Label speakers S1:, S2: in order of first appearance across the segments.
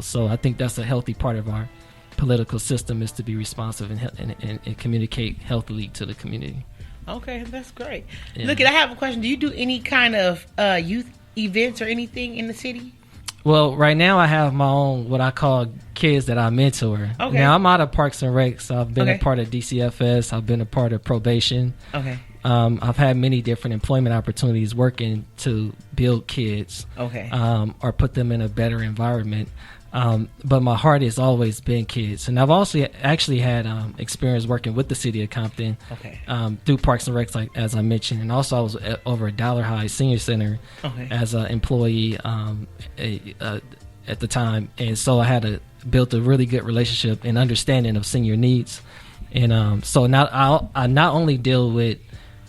S1: So I think that's a healthy part of our political system, is to be responsive and communicate healthily to the community.
S2: Okay, that's great.
S1: Yeah.
S2: Look, I have a question. Do you do any kind of youth events or anything in the city?
S1: Well, right now I have my own, what I call, kids that I mentor.
S2: Okay.
S1: Now I'm out of Parks and Rec, so I've been
S2: Okay.
S1: a part of DCFS. I've been a part of probation.
S2: Okay.
S1: I've had many different employment opportunities working to build kids,
S2: Okay.
S1: or put them in a better environment. But my heart has always been kids, and I've also actually had experience working with the city of Compton,
S2: Okay.
S1: through Parks and Recs, like as I mentioned, and also I was over at Dollar High Senior Center
S2: Okay.
S1: as an employee at the time, and so I had built a really good relationship and understanding of senior needs, and so now I not only deal with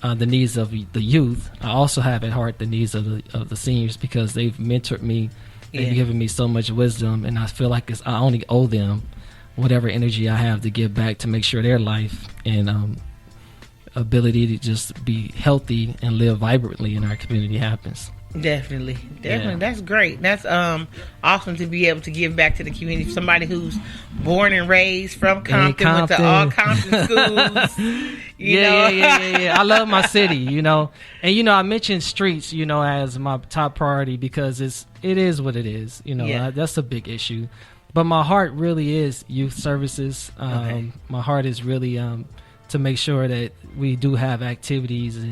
S1: the needs of the youth, I also have at heart the needs of the seniors, because they've mentored me. They've given me so much wisdom, and I feel like I only owe them whatever energy I have to give back to make sure their life and ability to just be healthy and live vibrantly in our community happens.
S2: Definitely.
S1: Yeah.
S2: That's great. That's awesome to be able to give back to the community. Somebody who's born and raised from Compton, went to all Compton schools.
S1: Yeah. I love my city, and I mentioned streets, as my top priority, because it is what it is. That's a big issue. But my heart really is youth services.
S2: Okay.
S1: My heart is really to make sure that we do have activities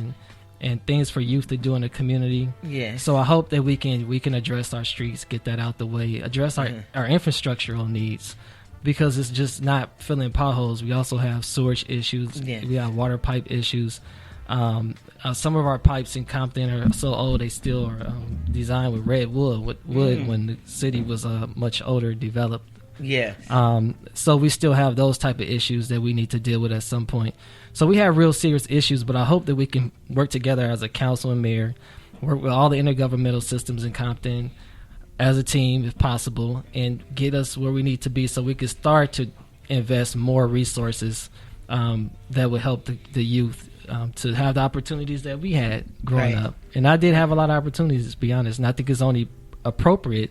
S1: and things for youth to do in the community.
S2: Yes.
S1: So I hope that we can address our streets, get that out the way, address our infrastructural needs, because it's just not filling potholes. We also have sewage issues.
S2: Yes.
S1: We have water pipe issues. Some of our pipes in Compton are so old they still are designed with red wood when the city was much older developed.
S2: Yes.
S1: So we still have those type of issues that we need to deal with at some point. So we have real serious issues, but I hope that we can work together as a council and mayor, work with all the intergovernmental systems in Compton as a team, if possible, and get us where we need to be, so we can start to invest more resources that would help the youth to have the opportunities that we had growing up. And I did have a lot of opportunities, to be honest, and I think it's only appropriate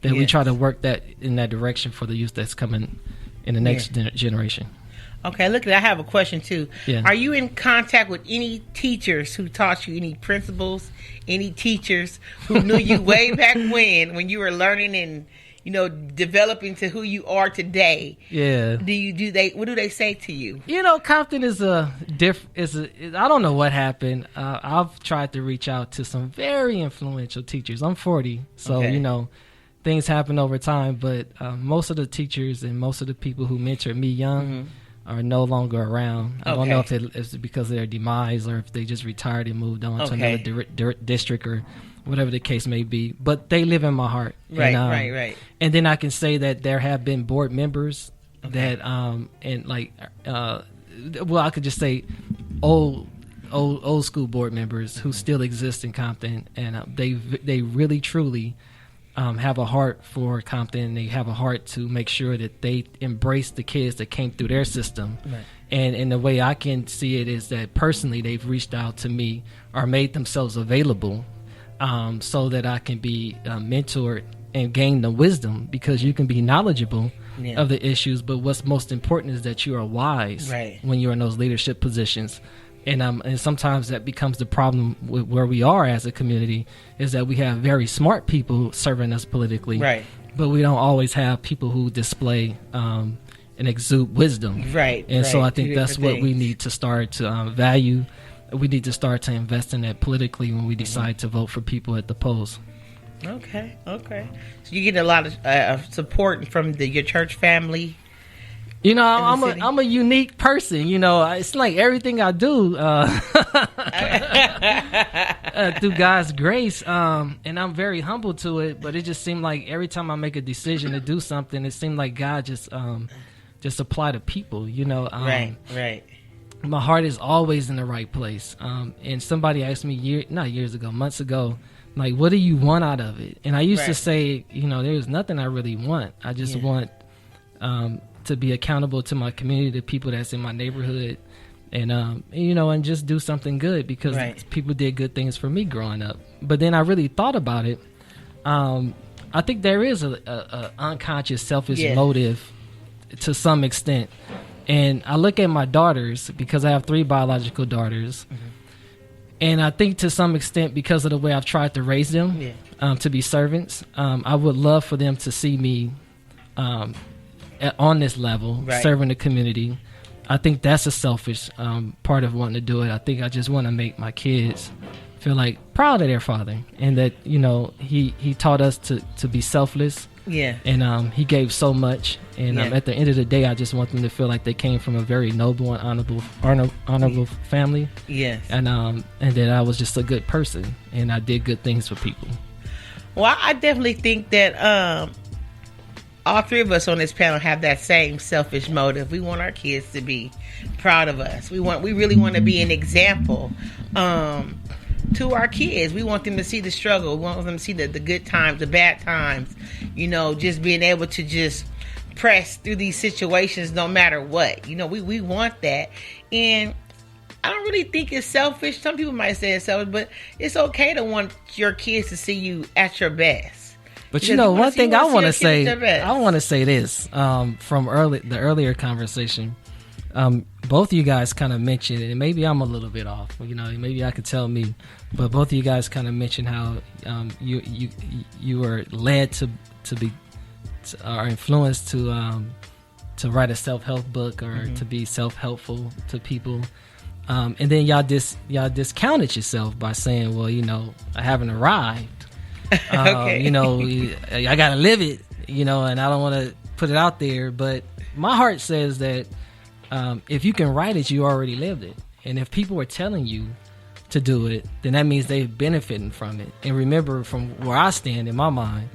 S1: that we try to work that in that direction for the youth that's coming in the next generation.
S2: Okay, look, I have a question too.
S1: Yeah.
S2: Are you in contact with any teachers who taught you, any principals, any teachers who knew you way back when you were learning and developing to who you are today?
S1: Yeah.
S2: What do they say to you?
S1: Compton is I don't know what happened. I've tried to reach out to some very influential teachers. I'm 40, so things happen over time, but most of the teachers and most of the people who mentored me young are no longer around. I don't know if it's because of their demise or if they just retired and moved on to another district or whatever the case may be. But they live in my heart.
S2: Right,
S1: and,
S2: right.
S1: And then I can say that there have been board members that, I could just say old school board members who still exist in Compton, and they really truly have a heart for Compton. They have a heart to make sure that they embrace the kids that came through their system. Right. And the way I can see it is that personally they've reached out to me or made themselves available so that I can be mentored and gain the wisdom, because you can be knowledgeable of the issues, but what's most important is that you are wise when you're in those leadership positions. And sometimes that becomes the problem with where we are as a community, is that we have very smart people serving us politically, but we don't always have people who display and exude wisdom. So I think that's what we need to start to value. We need to start to invest in that politically when we decide to vote for people at the polls.
S2: Okay. So you get a lot of support from your church family.
S1: I'm a unique person. It's like everything I do through God's grace, and I'm very humble to it. But it just seemed like every time I make a decision to do something, it seemed like God just apply to people.
S2: Right.
S1: My heart is always in the right place. And somebody asked me months ago, like, what do you want out of it? And I used to say, there's nothing I really want. I just want to be accountable to my community, the people that's in my neighborhood, and and just do something good, because people did good things for me growing up. But then I really thought about it. I think there is a unconscious selfish
S2: Yeah.
S1: motive to some extent. And I look at my daughters, because I have 3 biological daughters, and I think to some extent, because of the way I've tried to raise them to be servants, I would love for them to see me on this level, serving the community. I think that's a selfish part of wanting to do it. I think I just want to make my kids feel like proud of their father, and that, you know, he taught us to be selfless.
S2: Yeah.
S1: And he gave so much, and at the end of the day, I just want them to feel like they came from a very noble and honorable family.
S2: Yes.
S1: And that I was just a good person, and I did good things for people.
S2: Well, I definitely think that all 3 of us on this panel have that same selfish motive. We want our kids to be proud of us. We really want to be an example to our kids. We want them to see the struggle. We want them to see the good times, the bad times. You know, just being able to just press through these situations no matter what. You know, we want that. And I don't really think it's selfish. Some people might say it's selfish, but it's okay to want your kids to see you at your best.
S1: But
S2: Because
S1: you know,
S2: you wanna
S1: one
S2: see-
S1: thing
S2: you
S1: I
S2: wanna
S1: want to
S2: see your kids
S1: say,
S2: at their best.
S1: I want to say this from the earlier conversation. Both of you guys kind of mentioned it, and maybe I'm a little bit off. You know, maybe I could tell me, but both of you guys kind of mentioned how you were led to be or influenced to write a self-help book or to be self-helpful to people. And then y'all discounted yourself by saying, well, you know, I haven't arrived.
S2: Okay.
S1: You know, I gotta live it, you know, and I don't want to put it out there, but my heart says that if you can write it, you already lived it. And if people are telling you to do it, then that means they're benefiting from it. And remember, from where I stand in my mind,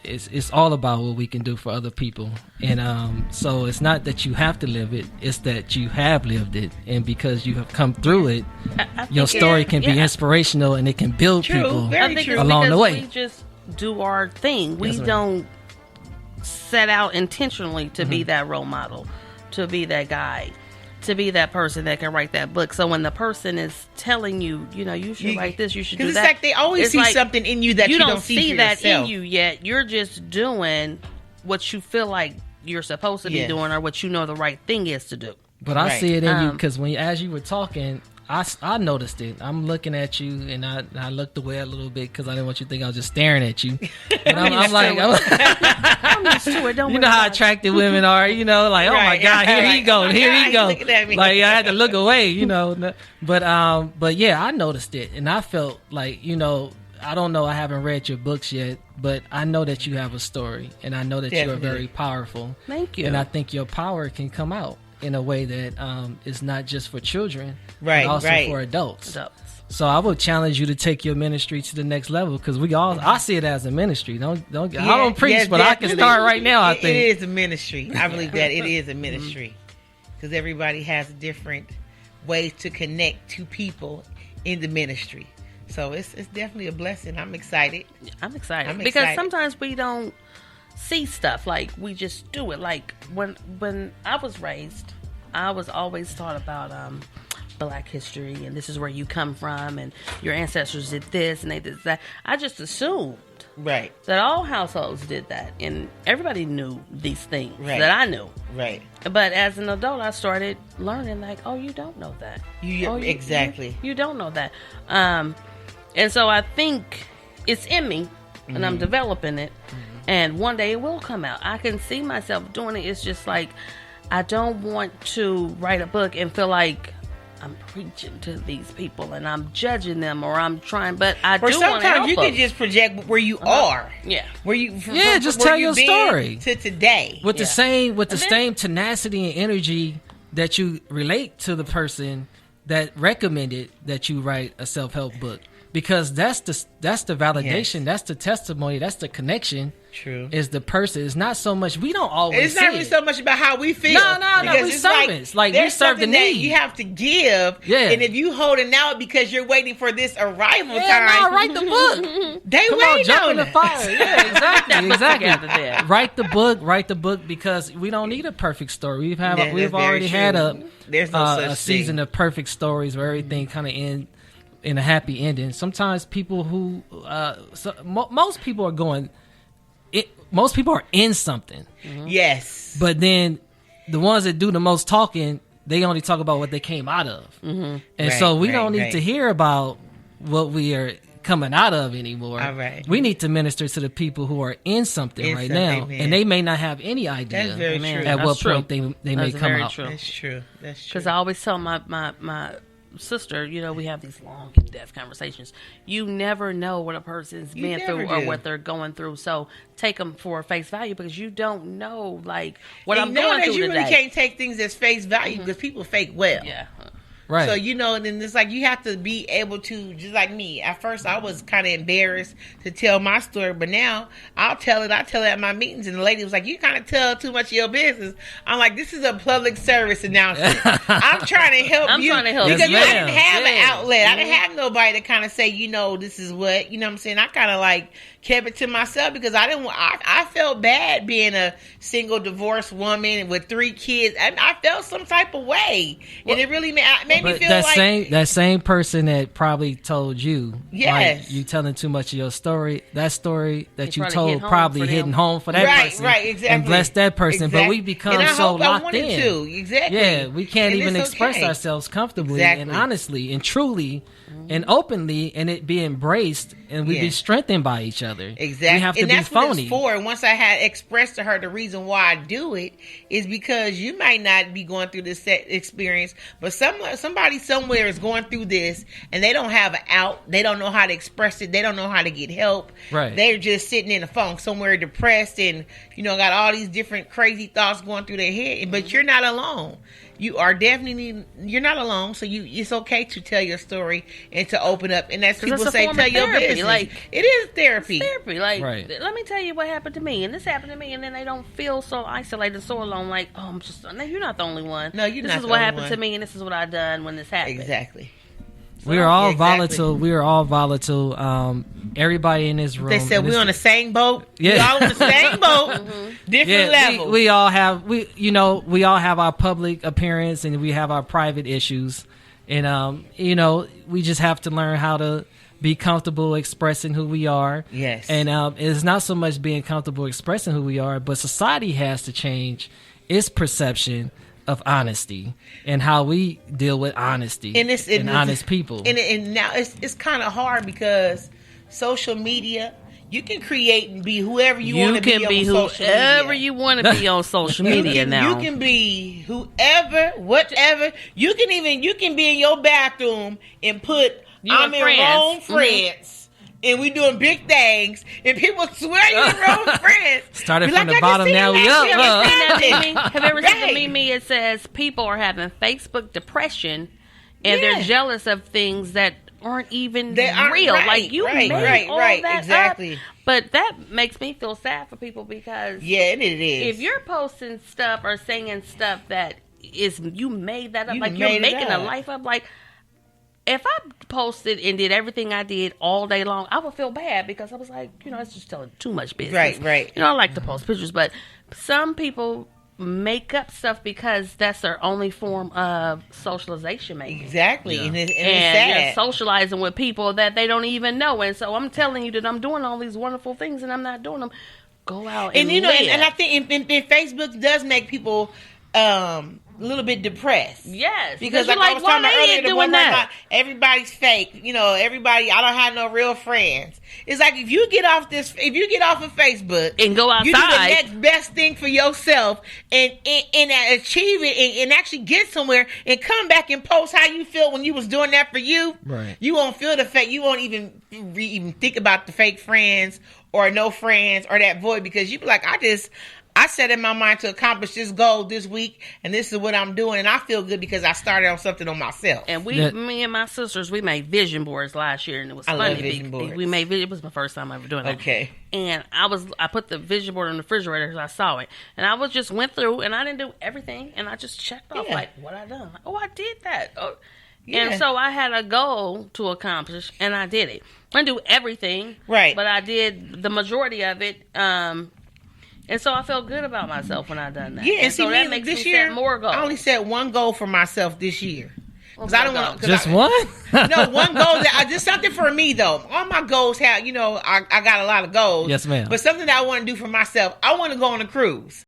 S1: it's all about what we can do for other people. And so it's not that you have to live it, it's that you have lived it. And because you have come through it, your story can be inspirational, and it can build people
S2: very
S3: think
S2: true.
S3: it's
S1: along the
S3: because
S1: way.
S3: we just do our thing. We
S1: Yes, ma'am.
S3: don't set out intentionally to be that role model, to be that guy, to be that person that can write that book. So when the person is telling you, you know, you should write this, you should do that.
S2: Because it's like they always
S3: it's
S2: see
S3: like
S2: something in you that you don't see for
S3: that
S2: yourself.
S3: in you yet. You're just doing what you feel like you're supposed to be
S2: Yes.
S3: doing, or what you know the right thing is to do.
S1: But I
S2: Right.
S1: see it in you, because as you were talking, I noticed it. I'm looking at you, and I looked away a little bit because I didn't want you to think I was just staring at you. And I'm like,
S3: I'm used to it. Don't
S1: you
S3: worry
S1: know how
S3: about it.
S1: attractive women are, you know, like, oh my
S2: Right.
S1: God, here he go,
S2: Like,
S1: here
S2: oh my
S1: he
S2: God,
S1: go.
S2: he's looking at me.
S1: Like, I had to look away, you know. But yeah, I noticed it, and I felt like, you know, I don't know, I haven't read your books yet, but I know that you have a story, and I know that you are
S2: Definitely.
S1: very powerful.
S3: Thank you.
S1: And I think your power can come out in a way that is not just for children,
S2: Right,
S1: but also
S2: right.
S1: for adults.
S3: Adults.
S1: So I would challenge you to take your ministry to the next level, because I see it as a ministry. I don't preach,
S2: yes,
S1: but I can
S2: definitely.
S1: start right now. I think
S2: it is a ministry. I believe that it is a ministry, because everybody has different ways to connect to people in the ministry. So it's definitely a blessing. I'm excited.
S3: I'm excited
S2: I'm
S3: because
S2: excited.
S3: sometimes we don't see stuff, like we just do it. Like when I was raised, I was always taught about Black history, and this is where you come from, and your ancestors did this and they did that. I just assumed
S2: Right,
S3: that all households did that, and everybody knew these things
S2: Right.
S3: that I knew.
S2: right.
S3: But as an adult, I started learning, like, oh, you don't know that.
S2: Exactly.
S3: You don't know that. And so I think it's in me, and I'm developing it, and one day it will come out. I can see myself doing it. It's just like, I don't want to write a book and feel like I'm preaching to these people and I'm judging them, or I'm trying, but I
S2: Or
S3: do want to help
S2: sometimes you
S3: them.
S2: can just project where you are.
S3: Yeah.
S2: Where you
S1: just
S2: where
S1: tell
S2: you
S1: your
S2: been
S1: story.
S2: to today.
S1: with the
S3: Yeah.
S1: same
S3: And then-
S1: same tenacity and energy that you relate to the person that recommended that you write a self-help book, because that's the validation,
S2: Yes.
S1: that's the testimony, that's the connection.
S2: True.
S1: Is the person. It's not so much. We don't always.
S2: It's not
S1: see
S2: really
S1: it.
S2: so much about how we feel.
S1: No,
S2: Because
S1: we
S2: it's
S1: servants. Like, we
S2: there's
S1: serve the
S2: something that
S1: need.
S2: you have to give.
S1: Yeah.
S2: And if you holding out because you're waiting for this arrival
S1: Yeah,
S2: time,
S1: no, write the book.
S2: they
S1: Come on,
S2: waiting
S1: jump
S2: on
S1: in the
S2: us.
S1: fire. Yeah, exactly, exactly.
S3: together then.
S1: Write the book, because we don't need a perfect story. We've
S2: That's
S1: already
S2: very
S1: had
S2: true. There's no such
S1: a season
S2: thing.
S1: of perfect stories where everything kind of end in a happy ending. Sometimes people who most people are going most people are in something.
S2: Yes.
S1: But then the ones that do the most talking, they only talk about what they came out of. And so we don't need to hear about what we are coming out of anymore.
S2: All right.
S1: We need to minister to the people who are in something right now.
S2: Amen.
S1: And they may not have any idea
S2: That's very true.
S1: at what
S3: That's true.
S1: point they may
S3: That's
S1: come
S3: very
S1: out.
S3: true.
S2: That's true. That's true.
S3: Because I always tell my sister, you know, we have these long in-depth conversations. You never know what a person's been through or what they're going through. So take them for face value because you don't know, like, what I'm going through
S2: you
S3: today.
S2: really can't take things as face value because people fake well.
S3: Yeah.
S1: Right.
S2: So, you know, and then it's like you have to be able to, just like me. At first, I was kind of embarrassed to tell my story, but now I'll tell it. I tell it at my meetings, and the lady was like, "You kind of tell too much of your business." I'm like, "This is a public service announcement. I'm trying to help you
S3: trying to help
S2: because
S3: you.
S2: I didn't have an
S3: Yeah.
S2: outlet. I didn't have nobody to kind of say, you know, this is what, you know what I'm saying. I kind of like kept it to myself because I didn't. I felt bad being a single divorced woman with 3 kids. I felt some type of way, and it really made me feel like
S1: that same person that probably told you,
S2: Yes.
S1: like, you telling too much of your story. That story that
S3: You
S1: you
S3: probably
S1: told
S3: hit home
S1: probably
S3: for
S1: hitting
S3: them.
S1: home for that
S2: Right,
S1: person,
S2: right, exactly.
S1: and bless that person. But we
S2: Exactly.
S1: become
S2: And I
S1: so
S2: hope I
S1: locked
S2: wanted
S1: in.
S2: to. Exactly.
S1: Yeah, we can't
S2: And
S1: even
S2: it's
S1: express
S2: okay.
S1: ourselves comfortably
S2: Exactly.
S1: and honestly and truly and openly, and it be embraced, and we
S2: Yeah.
S1: be strengthened by each other.
S2: Exactly.
S1: We have to
S2: and
S1: be
S2: that's what
S1: phony.
S2: it's for. And once I had expressed to her the reason why I do it is because you might not be going through this experience, but somebody somewhere is going through this and they don't have an out. They don't know how to express it. They don't know how to get help.
S1: Right.
S2: They're just sitting in a funk somewhere depressed and, you know, got all these different crazy thoughts going through their head. But you're not alone. You are definitely, you're not alone. So it's okay to tell your story and to open up. And as people
S3: it's a
S2: say,
S3: form
S2: tell
S3: of
S2: your
S3: therapy.
S2: business.
S3: Like,
S2: it is therapy.
S3: Therapy, like,
S1: Right.
S3: let me tell you what happened to me, and this happened to me, and then they don't feel so isolated, so alone. Like, oh, I'm just, no, you're not the only one.
S2: No, you're
S3: this
S2: not
S3: is
S2: the
S3: what
S2: only
S3: happened
S2: one.
S3: to me, and this is what I done when this happened.
S2: Exactly.
S1: We are all
S2: Exactly.
S1: volatile. We are all volatile. Everybody in this room.
S2: They said
S1: and
S2: we're
S1: this-
S2: on the same boat.
S1: Yeah.
S2: We all on the same boat, different levels.
S1: we all have we all have our public appearance and we have our private issues, and we just have to learn how to be comfortable expressing who we are.
S2: Yes.
S1: And it's not so much being comfortable expressing who we are, but society has to change its perception of honesty and how we deal with honesty and honest people.
S2: And now it's kind of hard because social media, you can create and be whoever you want to be.
S3: You can be whoever you want to be on social media now.
S2: You can be whoever, whatever. You can be in your bathroom and put I'm in Rome, France. And we doing big things, and people swear you're in Rome, France.
S1: Started
S2: Be
S1: from the
S2: "I can
S1: bottom,
S2: see
S1: now
S2: that.
S1: we up.
S2: Yeah,
S1: Huh?
S2: I can see
S3: Have you ever seen
S2: Right.
S3: the meme? It says people are having Facebook depression, and
S2: Yeah.
S3: they're jealous of things that aren't even
S2: They aren't
S3: real.
S2: right,
S3: Like you
S2: right,
S3: made all that
S2: exactly.
S3: up. But that makes me feel sad for people because
S2: Yeah, it is.
S3: if you're posting stuff or saying stuff that is you made that up,
S2: You
S3: like
S2: made
S3: you're
S2: it
S3: making a
S2: up.
S3: life up, like. If I posted and did everything I did all day long, I would feel bad because I was like, it's just telling too much business.
S2: Right.
S3: I like to post pictures, but some people make up stuff because that's their only form of socialization, maybe.
S2: Exactly, and it's
S3: And
S2: sad.
S3: you're socializing with people that they don't even know. And so I'm telling you that I'm doing all these wonderful things and I'm not doing them. Go out and
S2: And
S3: live.
S2: and I think and Facebook does make people a little bit depressed.
S3: Yes,
S2: Because
S3: you're
S2: like I was talking
S3: why
S2: about
S3: they
S2: earlier,
S3: ain't
S2: the
S3: doing
S2: one
S3: that?
S2: everybody's fake. Everybody. I don't have no real friends. It's like if you get off of Facebook
S3: And go
S2: you do the
S3: outside.
S2: next best thing for yourself and achieve it and actually get somewhere and come back and post how you feel when you was doing that for you.
S1: Right.
S2: You won't feel the fake. You won't even think about the fake friends or no friends or that void because you be like, I set in my mind to accomplish this goal this week, and this is what I'm doing, and I feel good because I started on something on myself.
S3: And
S1: That-
S3: me and my sisters, we made vision boards last year, and it was
S2: I
S3: funny.
S2: love vision boards.
S3: We made it was my first time ever doing that.
S2: Okay.
S3: And I put the vision board on the refrigerator because I saw it, and I just went through, and I didn't do everything, and I just checked off
S2: Yeah.
S3: like what I done. Like, oh, I did that. Oh.
S2: Yeah.
S3: And so I had a goal to accomplish, and I did it. I didn't do everything,
S2: Right.
S3: But I did the majority of it. And so I felt good about myself when I done that.
S2: Yeah, and
S3: so
S2: see,
S3: that
S2: me,
S3: makes
S2: this
S3: me
S2: year,
S3: set more goals.
S2: I only set one goal for myself this year. Because I don't want
S1: just one.
S2: No, one goal that I just something for me though. All my goals have, I got a lot of goals.
S1: Yes, ma'am.
S2: But something that I want to do for myself, I want to go on a cruise.